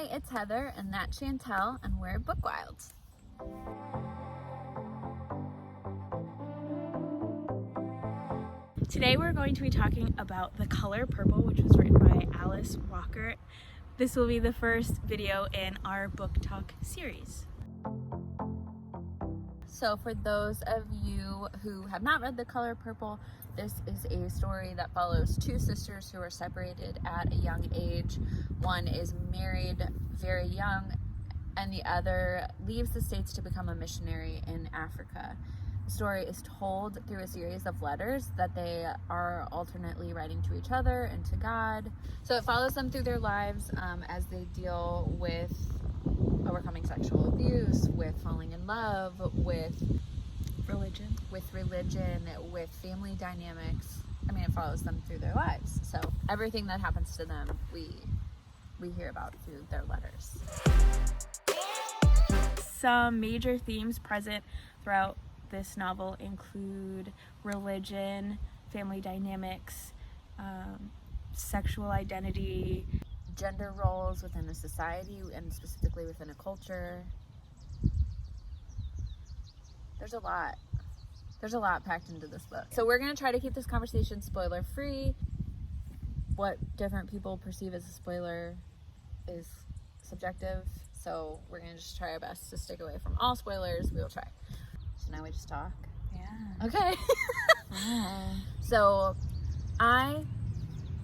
Hi, it's Heather, and that's Chantel, and we're Bookwild. Today we're going to be talking about The Color Purple, which was written by Alice Walker. This will be the first video in our book talk series. So for those of you who have not read The Color Purple, this is a story that follows two sisters who are separated at a young age. One is married very young, and the other leaves the States to become a missionary in Africa. The story is told through a series of letters that they are alternately writing to each other and to God. So it follows them through their lives as they deal with overcoming sexual abuse, with falling in love, with religion, with family dynamics. I mean, it follows them through their lives. So everything that happens to them, we hear about through their letters. Some major themes present throughout this novel include religion, family dynamics, sexual identity, gender roles within a society, and specifically within a culture. There's a lot packed into this book. So we're going to try to keep this conversation spoiler free. What different people perceive as a spoiler is subjective, so we're going to just try our best to stick away from all spoilers. We will try. So now we just talk? Yeah. Okay. So I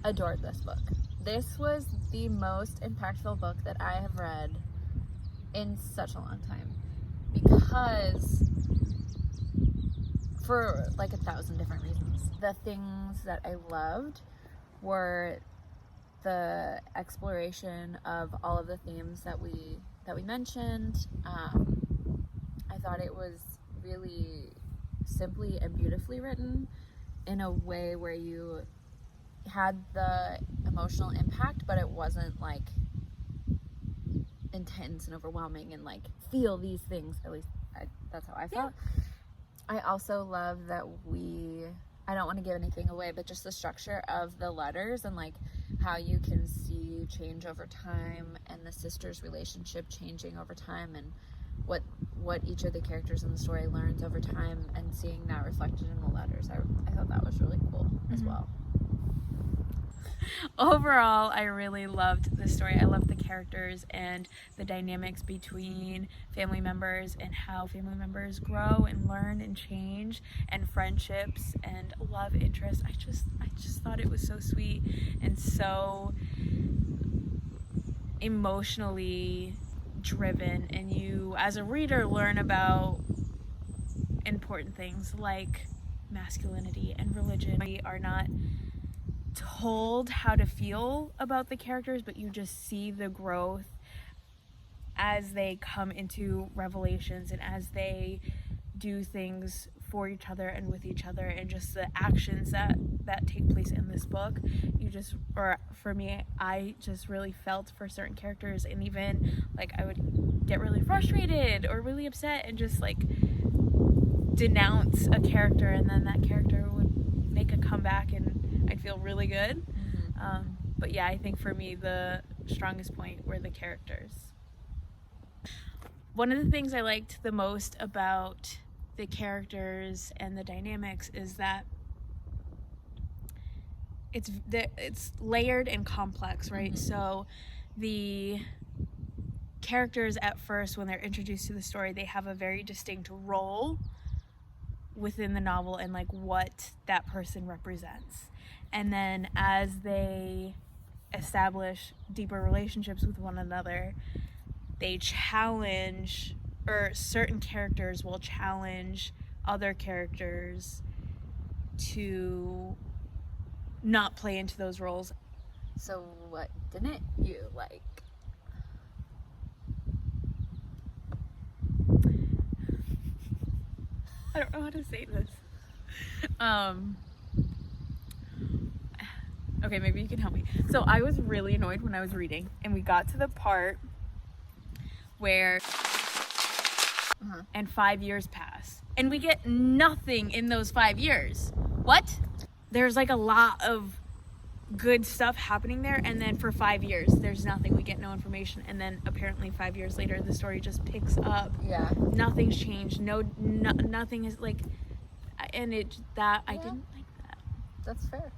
adored this book. This was the most impactful book that I have read in such a long time, because for like 1,000 different reasons. The things that I loved were the exploration of all of the themes that we mentioned. I thought it was really simply and beautifully written in a way where you had the emotional impact, but it wasn't like intense and overwhelming and like feel these things. At least that's how I felt. Yeah. I also love that I don't want to give anything away, but just the structure of the letters and like how you can see change over time, and the sisters' relationship changing over time, and what each of the characters in the story learns over time, and seeing that reflected in the letters. I thought that was really cool as well. Overall, I really loved this story. I loved the characters and the dynamics between family members and how family members grow and learn and change, and friendships and love interests. I just thought it was so sweet and so emotionally driven, and you as a reader learn about important things like masculinity and religion. We are not told how to feel about the characters, but you just see the growth as they come into revelations and as they do things for each other and with each other, and just the actions that take place in this book. For me, I just really felt for certain characters, and even like I would get really frustrated or really upset and just like denounce a character, and then that character would make a comeback and I'd feel really good. But yeah, I think for me the strongest point were the characters. One of the things I liked the most about the characters and the dynamics is that it's layered and complex, right? Mm-hmm. So the characters at first, when they're introduced to the story, they have a very distinct role within the novel and like what that person represents. And then as they establish deeper relationships with one another, they challenge, or certain characters will challenge other characters to not play into those roles. So what didn't you like? I don't know how to say this. Okay, maybe you can help me. So I was really annoyed when I was reading, and we got to the part where and 5 years pass, and we get nothing in those 5 years. What? There's like a lot of good stuff happening there, and then for 5 years there's nothing, we get no information, and then apparently 5 years later the story just picks up. Yeah. Nothing's changed. Nothing is like, and I didn't like that. That's fair.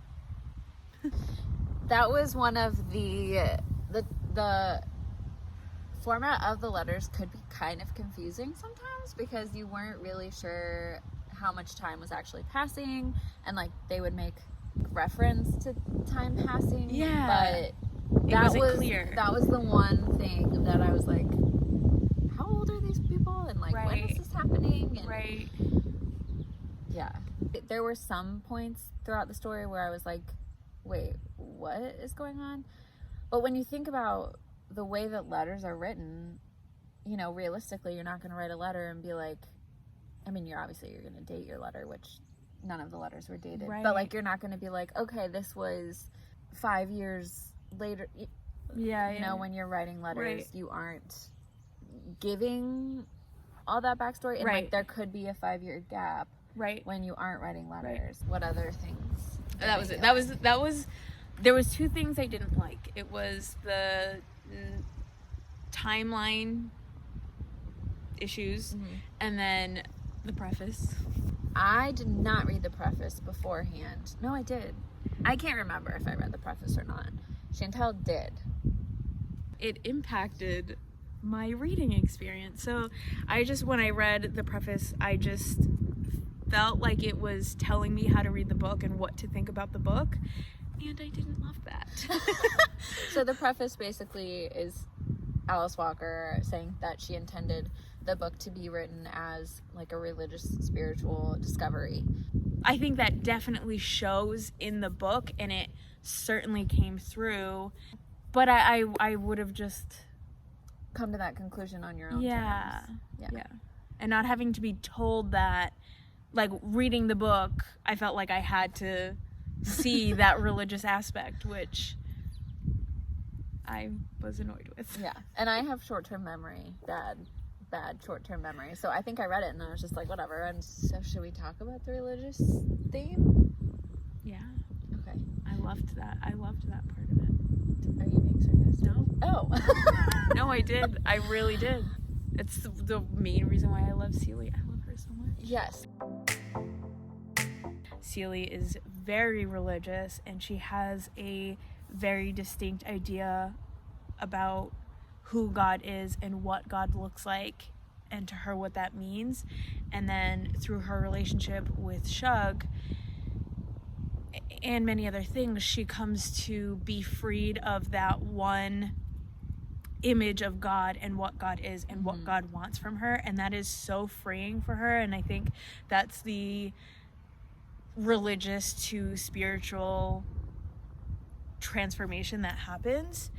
That was one of the format of the letters could be kind of confusing sometimes, because you weren't really sure how much time was actually passing, and like they would make reference to time passing. Yeah. But It wasn't clear. That was the one thing that I was like, how old are these people? And like, when is this happening? And Right. yeah. There were some points throughout the story where I was like, wait, what is going on? But when you think about the way that letters are written, you know, realistically, you're not going to write a letter and be like, I mean, you're going to date your letter, which none of the letters were dated. Right. But like, you're not going to be like, okay, this was 5 years later. Yeah. You know, when you're writing letters, Right. you aren't giving all that backstory. And Right. like, there could be a 5-year gap. Right. When you aren't writing letters. Right. What other things? That was it. That was. There was 2 things I didn't like. It was the timeline issues, and then the preface. I did not read the preface beforehand. No, I did. I can't remember if I read the preface or not. Chantel did. It impacted my reading experience. So when I read the preface, I just felt like it was telling me how to read the book and what to think about the book, and I didn't love that. So the preface basically is Alice Walker saying that she intended the book to be written as like a religious, spiritual discovery. I think that definitely shows in the book, and it certainly came through, but I would have just come to that conclusion on your own yeah terms. Yeah, and not having to be told that. Like, reading the book, I felt like I had to see that religious aspect, which I was annoyed with. Yeah, and I have short-term memory, bad short-term memory. So I think I read it and I was just like, whatever. And so should we talk about the religious theme? Yeah. Okay. I loved that part of it. Are you being sarcastic? No. Oh. No, I did. I really did. It's the main reason why I love Celie. I love her so much. Yes. Celie is very religious, and she has a very distinct idea about who God is and what God looks like, and to her what that means. And then through her relationship with Shug and many other things, she comes to be freed of that one image of God and what God is and what God wants from her, and that is so freeing for her. And I think that's the religious to spiritual transformation that happens.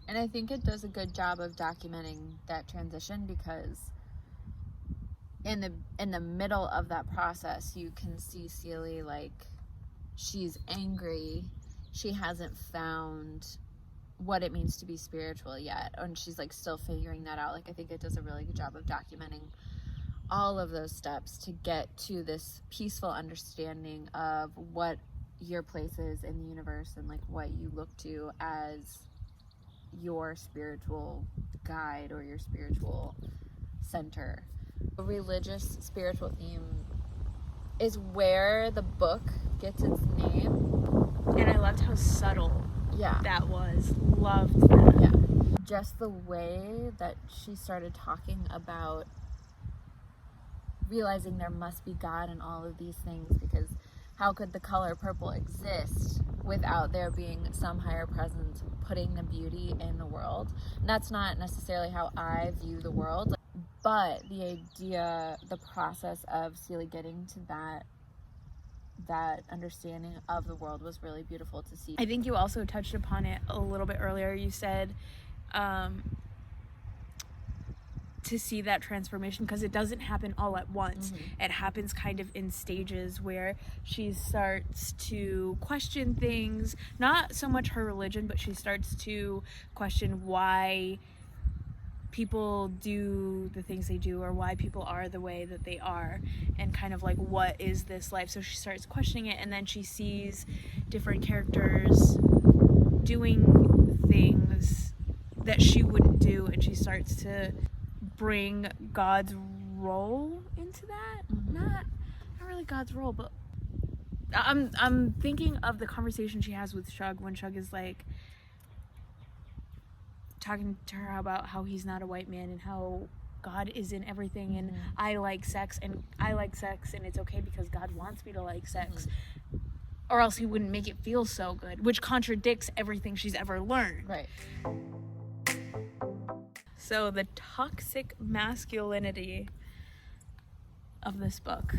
And I think it does a good job of documenting that transition, because in the middle of that process, you can see Celie, like, she's angry. She hasn't found what it means to be spiritual yet, and she's like still figuring that out. Like, I think it does a really good job of documenting all of those steps to get to this peaceful understanding of what your place is in the universe and like what you look to as your spiritual guide or your spiritual center. The religious spiritual theme is where the book gets its name. And I loved how subtle that was. Loved that. Yeah. Just the way that she started talking about realizing there must be God in all of these things, because how could the color purple exist without there being some higher presence putting the beauty in the world? And that's not necessarily how I view the world, but the idea, the process of Celie getting to that understanding of the world was really beautiful to see. I think you also touched upon it a little bit earlier. You said to see that transformation, because it doesn't happen all at once. It happens kind of in stages where she starts to question things, not so much her religion, but she starts to question why people do the things they do, or why people are the way that they are, and kind of like, what is this life? So she starts questioning it, and then she sees different characters doing things that she wouldn't do, and she starts to bring God's role into that. Not really God's role, but I'm thinking of the conversation she has with Shug when Shug is like talking to her about how he's not a white man and how God is in everything, and I like sex and it's okay because God wants me to like sex, or else he wouldn't make it feel so good, which contradicts everything she's ever learned. Right. So the toxic masculinity of this book,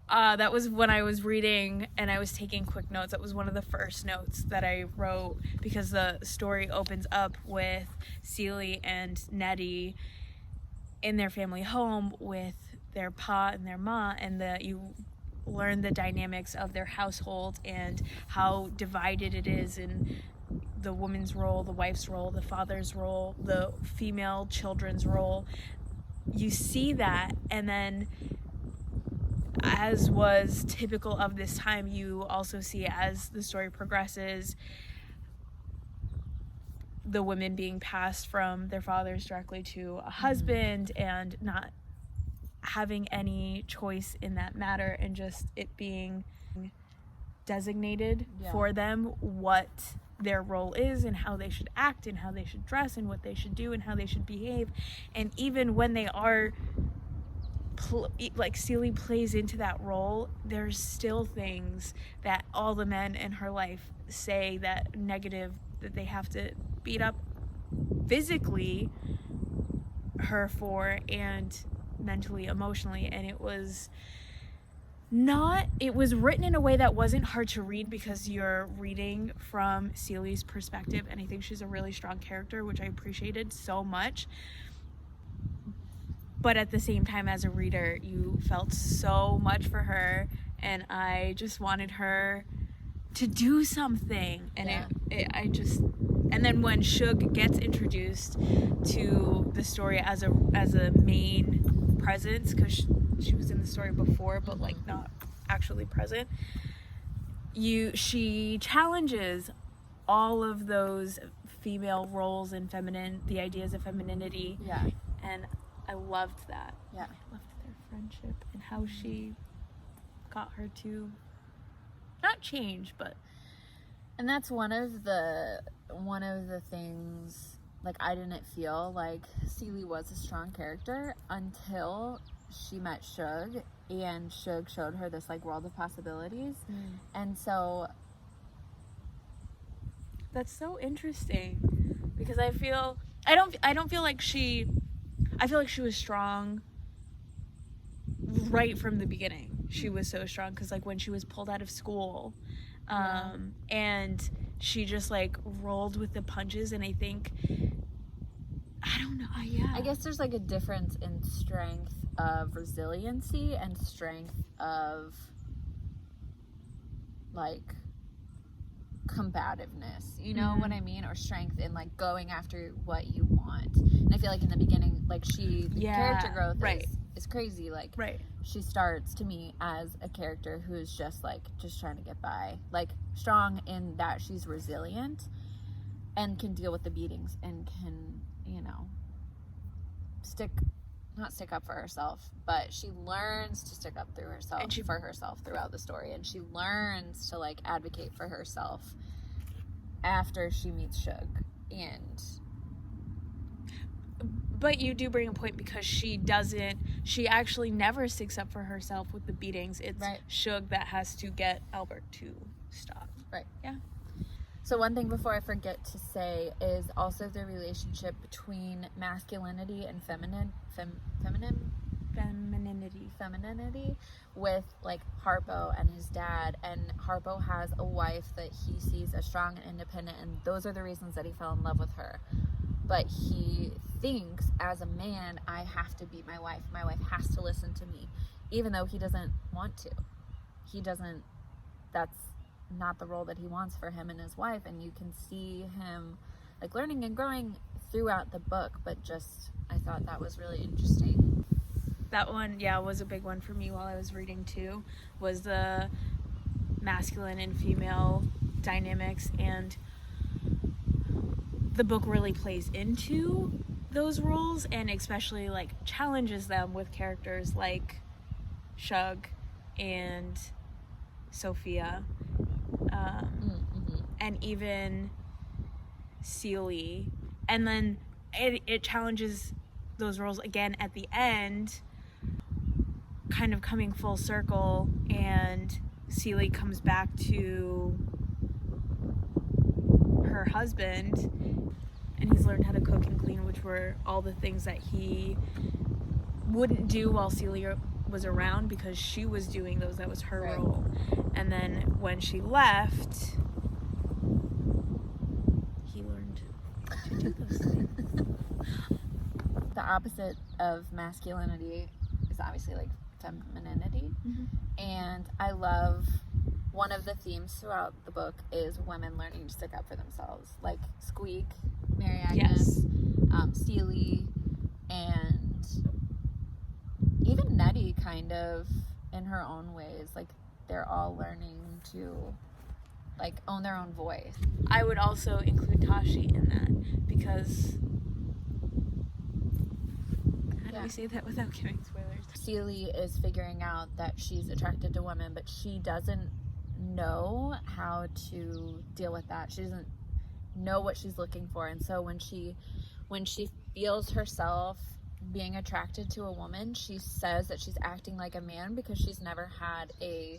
that was when I was reading and I was taking quick notes. That was one of the first notes that I wrote, because the story opens up with Celie and Nettie in their family home with their pa and their ma, and you learn the dynamics of their household and how divided it is in the woman's role, the wife's role, the father's role, the female children's role. You see that, and then, as was typical of this time, you also see, as the story progresses, the women being passed from their fathers directly to a husband, and not having any choice in that matter, and just it being designated for them what their role is, and how they should act, and how they should dress, and what they should do, and how they should behave. And even when they are like Celie plays into that role, there's still things that all the men in her life say that negative, that they have to beat up physically her for, and mentally, emotionally. And it was written in a way that wasn't hard to read, because you're reading from Celie's perspective, and I think she's a really strong character, which I appreciated so much. But at the same time, as a reader, you felt so much for her, and I just wanted her to do something. And and then when Shug gets introduced to the story as a main presence, because she was in the story before, but like not actually present, she challenges all of those female roles and the ideas of femininity. And I loved that. I loved their friendship and how she got her to not change, but. And that's one of the things, like, I didn't feel like Celie was a strong character until she met Shug, and Shug showed her this like world of possibilities. And so that's so interesting, because I feel like she was strong right from the beginning. She was so strong, because like when she was pulled out of school, and she just like rolled with the punches, and I think, I don't know, I guess there's like a difference in strength of resiliency and strength of like combativeness, you know what I mean? Or strength in like going after what you want. And I feel like in the beginning, like character growth is crazy. Like she starts to me as a character who's just trying to get by, like strong in that she's resilient and can deal with the beatings and can, you know, not stick up for herself, but she learns to stick up for herself throughout the story, and she learns to like advocate for herself after she meets Shug. But you do bring a point, because she actually never sticks up for herself with the beatings. It's Shug that has to get Albert to stop. So one thing before I forget to say is also the relationship between masculinity and femininity with like Harpo and his dad. And Harpo has a wife that he sees as strong and independent, and those are the reasons that he fell in love with her. But he thinks, as a man, I have to beat my wife. My wife has to listen to me, even though he doesn't want to. That's not the role that he wants for him and his wife. And you can see him like learning and growing throughout the book, but just I thought that was really interesting. That one, yeah, was a big one for me while I was reading too, was the masculine and female dynamics, and the book really plays into those roles and especially like challenges them with characters like Shug and Sophia, and even Seely, and then it challenges those roles again at the end, kind of coming full circle, and Seely comes back to her husband, and he's learned how to cook and clean, which were all the things that he wouldn't do while Celia was around because she was doing those. That was her role. And then when she left, he learned to do those things. The opposite of masculinity is obviously like femininity. And I love one of the themes throughout the book is women learning to stick up for themselves, like Squeak, Mary Agnes, Seely, and even Nettie, kind of in her own ways. Like they're all learning to like own their own voice. I would also include Tashi in that because how do we say that without giving spoilers? Seely is figuring out that she's attracted to women, but she doesn't know how to deal with that. She doesn't know what she's looking for, and so when she feels herself being attracted to a woman, she says that she's acting like a man because she's never had a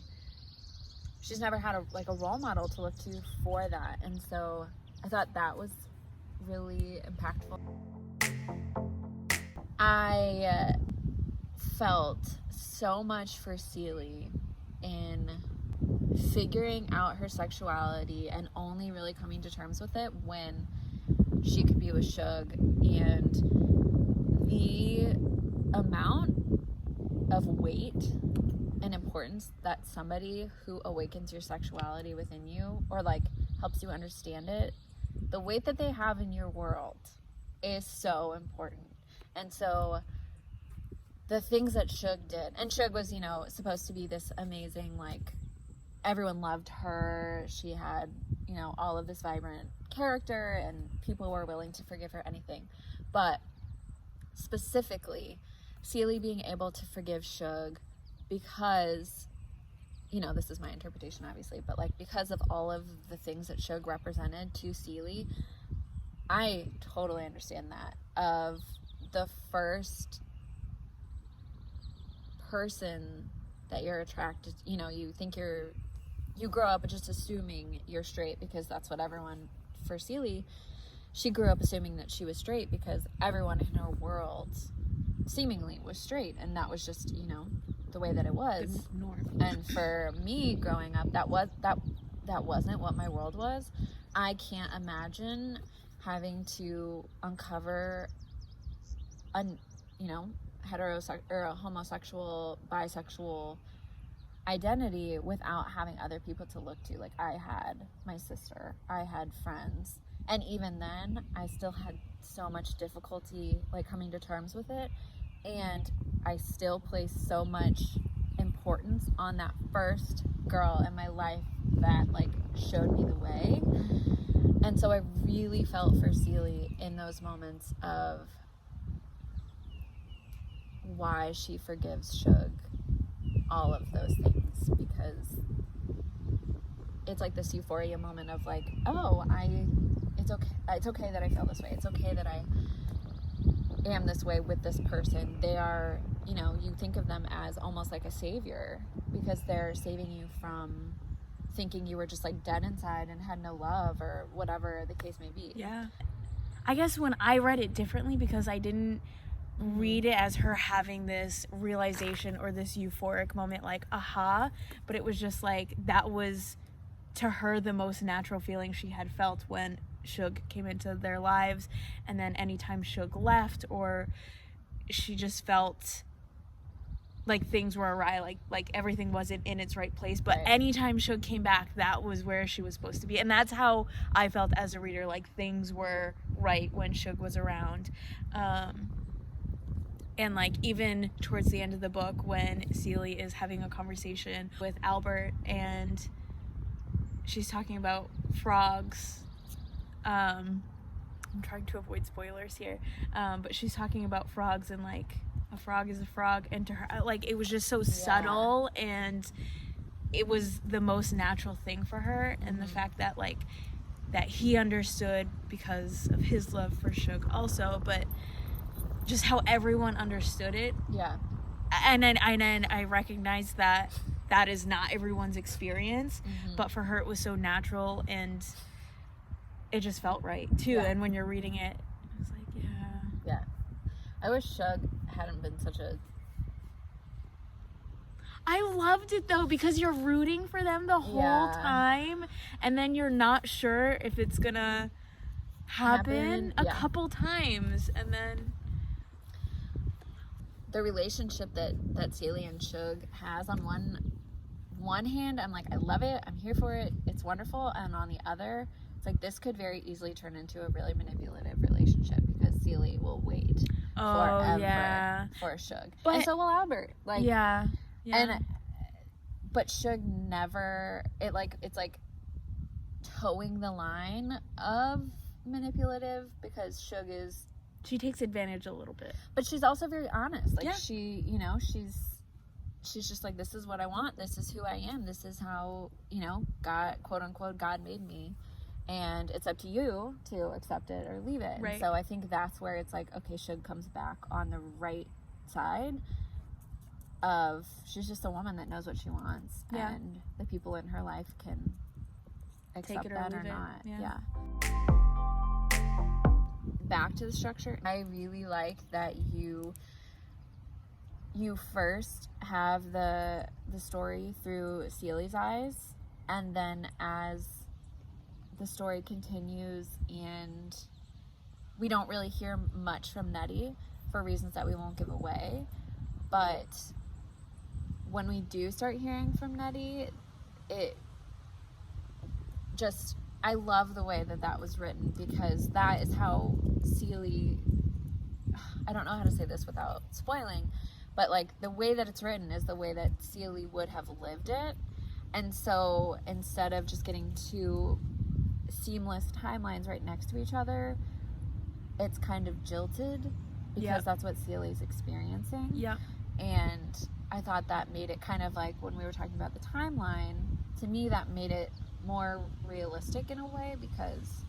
like a role model to look to for that. And so I thought that was really impactful. I felt so much for Seely in figuring out her sexuality and only really coming to terms with it when she could be with Shug, and the amount of weight and importance that somebody who awakens your sexuality within you or like helps you understand it, the weight that they have in your world is so important. And so the things that Shug did, and Shug was, you know, supposed to be this amazing, like, everyone loved her. She had, you know, all of this vibrant character and people were willing to forgive her anything. But specifically, Seely being able to forgive Shug because, you know, this is my interpretation obviously, but like because of all of the things that Shug represented to Seely, I totally understand that. Of the first person that you're attracted, you know, you grow up just assuming you're straight because that's what everyone, for Seely, she grew up assuming that she was straight because everyone in her world seemingly was straight, and that was just, you know, the way that it was. The norm. And for me growing up, that wasn't what my world was. I can't imagine having to uncover a, you know, heterosexual or a homosexual, bisexual identity without having other people to look to. Like, I had my sister, I had friends, and even then I still had so much difficulty like coming to terms with it, and I still place so much importance on that first girl in my life that like showed me the way. And so I really felt for Seely in those moments of why she forgives Shug all of those things, because it's like this euphoria moment of like, oh, it's okay that I feel this way. It's okay that I am this way with this person. They are, you know, you think of them as almost like a savior because they're saving you from thinking you were just like dead inside and had no love or whatever the case may be. Yeah. I guess when I read it differently, because I didn't read it as her having this realization or this euphoric moment like aha, but it was just like that was to her the most natural feeling she had felt when Shug came into their lives. And then anytime Shug left, or she just felt like things were awry, like everything wasn't in its right place. But Right. anytime Shug came back, that was where she was supposed to be, and that's how I felt as a reader. Like things were right when Shug was around. And like even towards the end of the book, when Celie is having a conversation with Albert and she's talking about frogs. I'm trying to avoid spoilers here, but she's talking about frogs and like a frog is a frog, and to her, like, it was just so subtle, and it was the most natural thing for her. And the fact that like that he understood because of his love for Shug also, but just how everyone understood it. Yeah. And then I recognized that that is not everyone's experience, but for her it was so natural, and it just felt right too. Yeah. And when you're reading it, I was like, Yeah. I wish Shug hadn't been such a... I loved it though, because you're rooting for them the whole time, and then you're not sure if it's gonna happen a couple times, and then the relationship that Celie and Shug has, on one hand, I'm like, I love it, I'm here for it, it's wonderful, and on the other, it's like, this could very easily turn into a really manipulative relationship, because Celie will wait forever for Shug, and so will Albert. Like, but Shug never, it's like towing the line of manipulative, because Shug is... She takes advantage a little bit. But she's also very honest. Like, she, you know, she's just like, this is what I want. This is who I am. This is how, you know, God, quote unquote, God made me. And it's up to you to accept it or leave it. Right. And so I think that's where it's like, okay, Shug comes back on the right side of, she's just a woman that knows what she wants. Yeah. And the people in her life can accept Take it that or or leave it. not. Yeah. Back to the structure, I really like that you first have the story through Celie's eyes, and then as the story continues, and we don't really hear much from Nettie for reasons that we won't give away, but when we do start hearing from Nettie, it just, I love the way that was written, because that is how Celie, I don't know how to say this without spoiling, but like the way that it's written is the way that Celie would have lived it. And so instead of just getting two seamless timelines right next to each other, it's kind of jilted, because that's what Celie's experiencing. Yep. And I thought that made it kind of like, when we were talking about the timeline, to me that made it more realistic in a way, because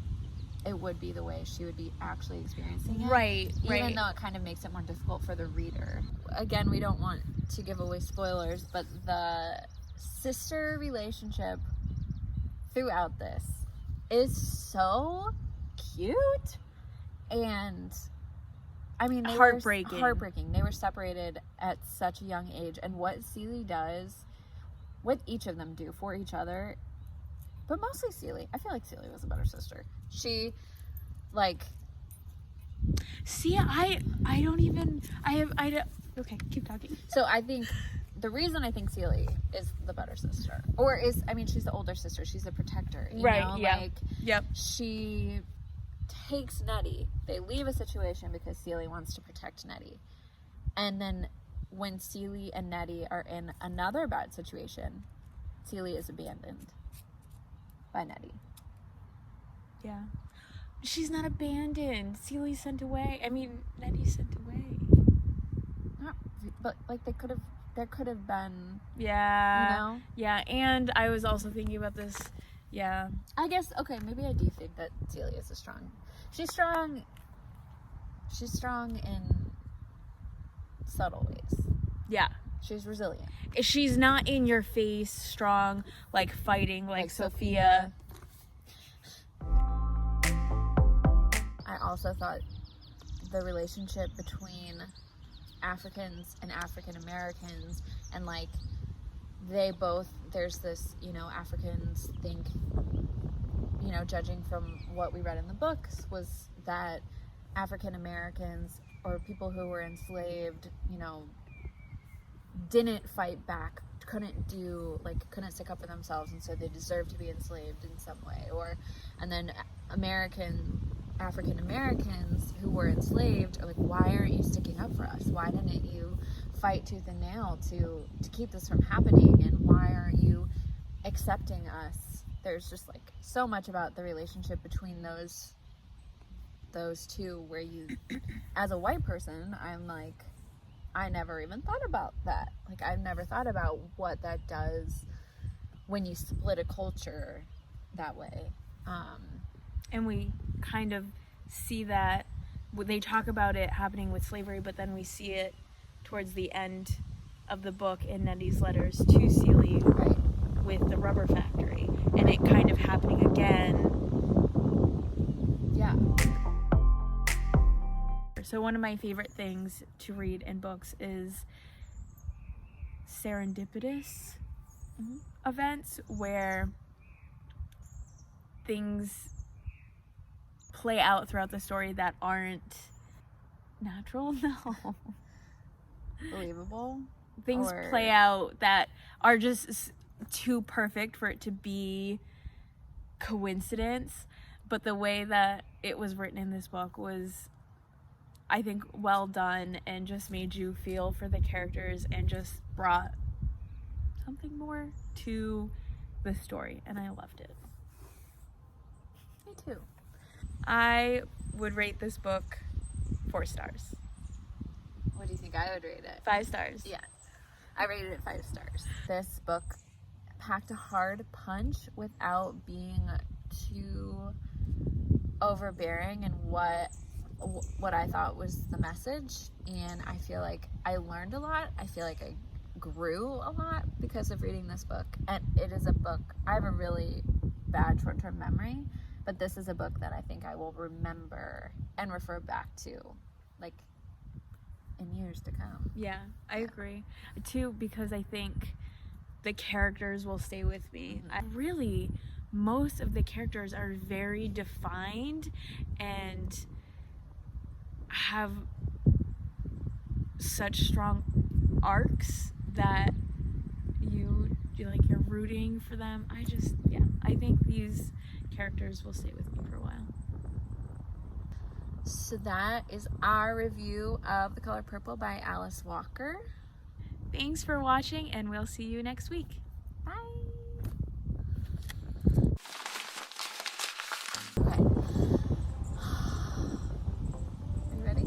it would be the way she would be actually experiencing it. Right. Even though it kind of makes it more difficult for the reader. Again, we don't want to give away spoilers, but the sister relationship throughout this is so cute. And I mean, they heartbreaking. were heartbreaking. They were separated at such a young age, and what Celie does, what each of them do for each other, but mostly Celie. I feel like Celie was a better sister. She, like... See, okay, keep talking. So I think, the reason I think Celie is the better sister, she's the older sister, she's a protector, you know? Like, she takes Nettie, they leave a situation because Celie wants to protect Nettie, and then when Celie and Nettie are in another bad situation, Celie is abandoned by Nettie. Yeah. She's not abandoned. Celie's sent away. I mean, Nettie's sent away. Not, but like there could have been. Yeah. You know. Yeah, and I was also thinking about this. Yeah. I guess, okay, maybe I do think that Celie is She's strong in subtle ways. Yeah. She's resilient. She's not in your face, strong, like fighting like Sophia. I also thought the relationship between Africans and African Americans, and like there's this, you know, Africans think, you know, judging from what we read in the books, was that African Americans or people who were enslaved, you know, didn't fight back, couldn't stick up for themselves, and so they deserve to be enslaved in some way. And then African Americans who were enslaved are like, why aren't you sticking up for us? Why didn't you fight tooth and nail to keep this from happening? And why aren't you accepting us? There's just like so much about the relationship between those two where you, as a white person, I'm like, I never even thought about that. Like, I've never thought about what that does when you split a culture that way. And we kind of see that, they talk about it happening with slavery, but then we see it towards the end of the book in Nettie's letters to Celie, Right. with the rubber factory, and it kind of happening again. Yeah. So one of my favorite things to read in books is serendipitous events where things play out throughout the story that aren't natural. No. Believable. Things play out that are just too perfect for it to be coincidence. But the way that it was written in this book was, I think, well done, and just made you feel for the characters and just brought something more to the story, and I loved it. Me too. I would rate this book 4 stars. What do you think I would rate it? 5 stars. Yeah. I rated it 5 stars. This book packed a hard punch without being too overbearing in what I thought was the message, and I feel like I learned a lot. I feel like I grew a lot because of reading this book. And it is a book, I have a really bad short-term memory, but this is a book that I think I will remember and refer back to, like, in years to come. Yeah, I agree. Too, because I think the characters will stay with me. Really, most of the characters are very defined and have such strong arcs that you're rooting for them. I think these characters will stay with me for a while. So that is our review of The Color Purple by Alice Walker. Thanks for watching, and we'll see you next week. Bye. Okay. Are you ready?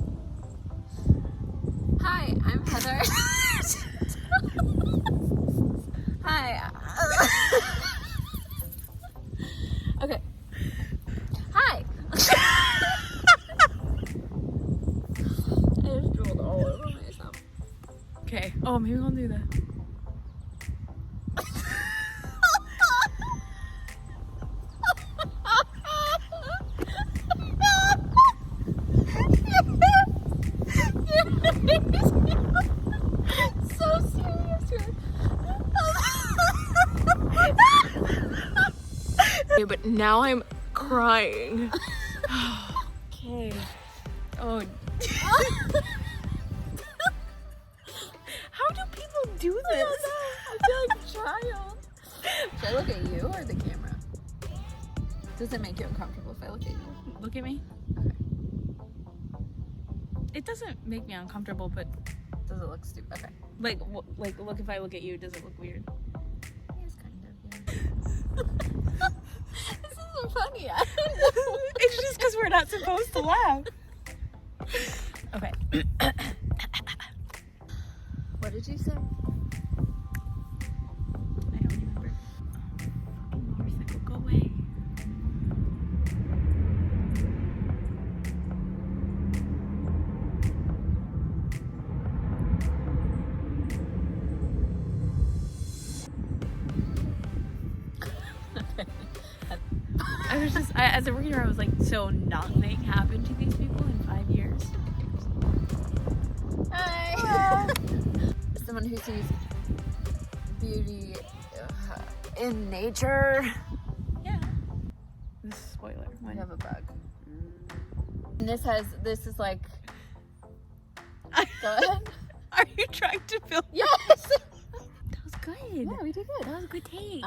Hi, I'm Heather. Hi. Okay. Hi. I just drooled all over myself. Okay. Oh, maybe we'll do that. So serious. Okay, but now I'm crying. Okay. Oh. How do people do this? I feel like a child. Should I look at you or the camera? Does it make you uncomfortable if I look at you? Look at me. Okay. It doesn't make me uncomfortable, but Does it look stupid? Okay. like look, if I look at you, does it look weird? Yes, kind of, yeah. This isn't funny. I don't know. It's just because we're not supposed to laugh. Okay. What did you say? I don't remember. Motorcycle, go away. I was just, as a reader, I was like, so nothing happened to these people in 5 years? Hi. Someone who sees beauty in nature. Yeah. This is a spoiler. I have a bug. And this is like. Go ahead. Are you trying to film? Yes. That was good. Yeah, we did good. That was a good take.